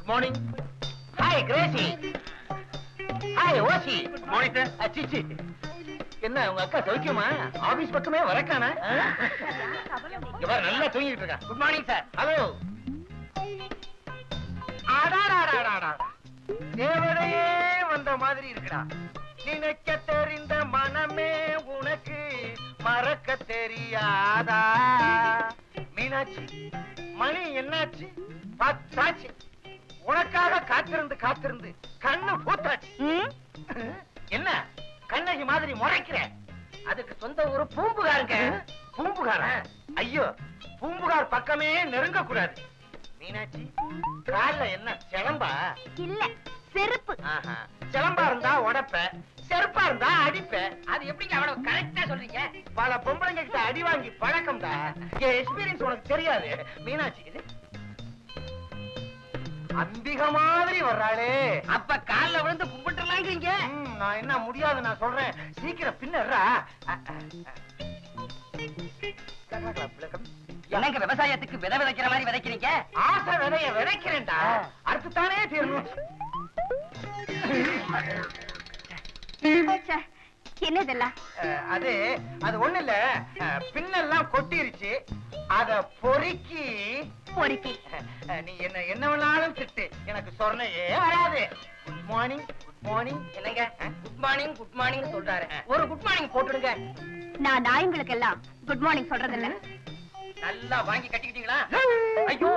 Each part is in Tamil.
Good morning. Hi Gracy. Hi ஓசி. Good morning sir. அச்சிச்சி, என்ன உங்க அக்கா சௌக்கியமா? ஆபீஸ் பக்கமே வரக்கானா? இங்க பாரு, நல்லா தூங்கிட்டு இருக்கா. Good morning sir. ஹலோ. அடாடாடாடாடா, தேவதையே வந்த மாதிரி இருக்குடா. நினைக்க தெரிந்த மனமே உனக்கு மறக்க தெரியாதா? மீனாட்சி, மணி என்னாச்சு? 10 ஆச்சு. உனக்காக காத்திருந்து காத்திருந்து கண்ணு பூத்தாச்சு. என்ன கண்ணகி மாதிரி முறைக்கிற? அதுக்கு சொந்த ஒரு பூம்புகாருங்க. பூம்புகார? ஐயோ, பூம்புகார் பக்கமே நெருங்க கூடாது. மீனாட்சி, கால்ல என்ன சிலம்பா? இல்ல, செருப்பு. சிலம்பா இருந்தா உடைப்ப, செருப்பா இருந்தா அடிப்ப. அது எப்படிங்க அவ்வளவு கரெக்டா சொல்றீங்க? பல பொம்பளைங்க கிட்ட அடி வாங்கி பழக்கம்டா. என் எக்ஸ்பீரியன்ஸ் உனக்கு தெரியாது. மீனாட்சி, இது அம்பிக மாதிரி வர்றாளே. அப்ப கால்ல விழுந்து கும்பிட்டுலாங்கிறீங்க? நான் என்ன முடியாது நான் சொல்றேன். சீக்கிரம் பின்னர்றா. எனக்கு விவசாயத்துக்கு விதை விதைக்கிற மாதிரி விதைக்கிறீங்க? ஆசை விதைய விதைக்கிறேன்டா. அடுத்துத்தானே தீரணும். என்ன இதெல்லாம்? அது ஒண்ணு இல்ல, பின்னெல்லாம் கொட்டிருச்சு. அத பொறுக்கி நீ என்ன வேணாலும் திட்டு, எனக்கு சொன்னையே வராது. Good morning, good morning. என்னங்க குட் மார்னிங் குட் மார்னிங் சொல்றாரு, ஒரு குட் மார்னிங் போட்டுடுங்க. நான் நாயங்களுக்கு எல்லாம் குட் மார்னிங் சொல்றது இல்ல. நல்லா வாங்கி கட்டிக்கிட்டீங்களா? ஐயோ,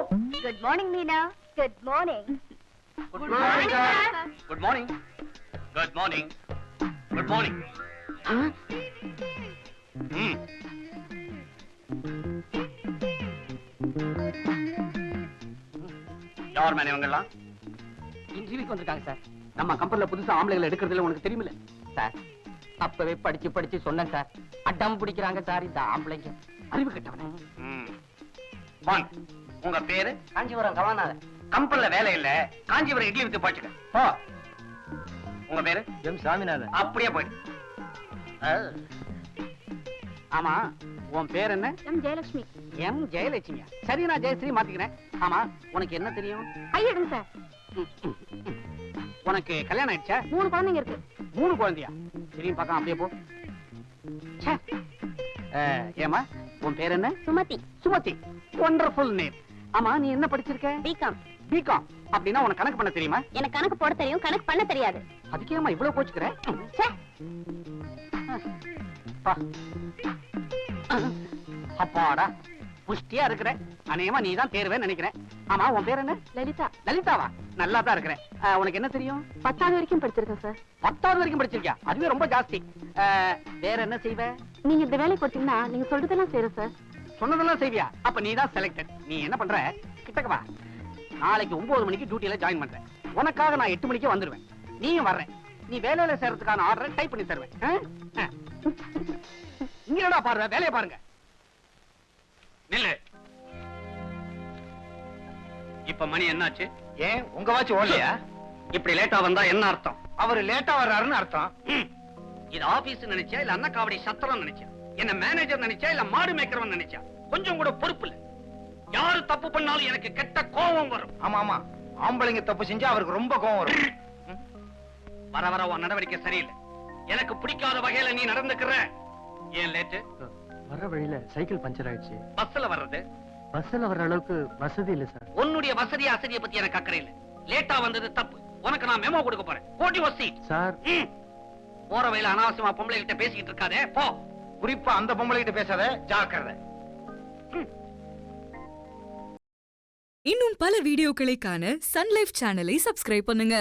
good morning Meena. Good morning. Good morning good morning good morning good morning. யார் மேனே இவங்க எல்லாம்? இன்டர்வியூக்கு வந்திருக்காங்க சார். நம்ம கம்பெனில புதுசா ஆம்பளைகளை எடுக்கிறதுல உனக்கு தெரியுமில்ல சார்? அப்பவே படிச்சு படிச்சு சொன்னேன் சார். அடம் பிடிக்கிறாங்க சார் இந்த ஆம்பளைங்க. அறிவு கட்டவனே. உங்க பேரு? காஞ்சிபுரம் கவானாத. கம்பெனில வேலை இல்ல, காஞ்சிபுரம் இட்லி வித்து பாட்டுக்க. உங்க பேரு? எம் சாமிநாதன். அப்படியே போயிடு. ஆமா, உன் பேர் என்ன? எம் ஜெயலட்சுமி. எம் ஜெயலட்சுமியா? சரி, நான் ஜெயஸ்ரீ மாத்திக்கிறேன். ஆமா, உனக்கு என்ன தெரியும்? கையெடுங்க சார். உனக்கு கல்யாணம் ஆயிடுச்சா? 3 குழந்தைங்க இருக்கு. 3 குழந்தையா? சரி, பார்க்கலாம், அப்படியே போ. ஏமா, உன் பேர் என்ன? சுமதி. Sumathi, wonderful name. ஆமா, நீ என்ன படிச்சிருக்க? பிகாம். பிகாம் அப்படின்னா உனக்கு கணக்கு பண்ண தெரியுமா? எனக்கு கணக்கு போட தெரியும், கணக்கு பண்ண தெரியாது. அதுக்கேமா இவ்வளவு கோச்சுக்கிற? அப்பாடா, புஷ்டியா இருக்கிற. அநேகமா நீ தான் தேர்வேன்னு நினைக்கிறேன். ஆமா, உன் பேர் என்ன? லலிதா. லலிதாவா? நல்லா தான் இருக்கிறேன். உனக்கு என்ன தெரியும்? 10வது வரைக்கும் படிச்சிருக்கேன் சார். 10வது வரைக்கும் படிச்சிருக்கியா? அதுவே ரொம்ப ஜாஸ்தி. வேற என்ன செய்வ? நீங்க இந்த வேலை கொடுத்தீங்கன்னா நீங்க சொல்றதெல்லாம் செய்யறேன் சார். சொன்னதெல்லாம் செய்வியா? அப்ப நீ தான் செலக்டட். நீ என்ன பண்ற? கிட்டக்க வா. நாளைக்கு 9 மணிக்கு டியூட்டில ஜாயின் பண்றேன். உனக்காக நான் 8 மணிக்கு வந்துருவேன். நீயும் வர்றேன். நீ வேலையில சேர்றதுக்கான ஆர்டரை டைப் பண்ணி தருவேன். இங்கடா பாருங்க, வேலையை பாருங்க. நில்லு. இப்ப மணி என்னாச்சு? ஏன் உங்க வாட்ச் ஓடலையா? இப்படி லேட்டா வந்தா என்ன அர்த்தம்? அவரு லேட்டா வர்றாருன்னு அர்த்தம். இது ஆபீஸ் நினைச்சா இல்ல அண்ணா காவடி சத்திரம் நினைச்சா? என்ன மேனேஜர் நினைச்சா இல்ல மாடு மேய்க்கிறவன் நினைச்சா? கொஞ்சம் கூட பொறுப்பு இல்ல. யாரு தப்பு பண்ணாலும் எனக்கு கெட்ட கோபம் வரும். ஆமா ஆமா, ஆம்பளைங்க தப்பு செஞ்சா அவருக்கு ரொம்ப கோபம் வரும். வர வர உன் நடவடிக்கை சரியில்லை. எனக்கு பிடிக்காத வகையில நீ நடந்துக்கிற. ஏன் லேட்டு? வர வழியில சைக்கிள் பஞ்சர் ஆயிடுச்சு. பஸ்ல வர்றது? பஸ்ல வர்ற அளவுக்கு வசதி இல்ல சார். உன்னுடைய வசதி அசதியை பத்தி எனக்கு அக்கறை இல்ல. லேட்டா வந்தது தப்பு. உனக்கு நான் மெமோ கொடுக்க போறேன். போட்டி வசி சார். போற வழியில அனாவசியமா பொம்பளை கிட்ட பேசிக்கிட்டு இருக்காதே, போ. குறிப்பா அந்த பொம்பளை கிட்ட பேசாத, ஜாக்கிரதை. இன்னும் பல வீடியோக்களை காண சன் லைஃப் சேனலை சப்ஸ்கிரைப் பண்ணுங்க.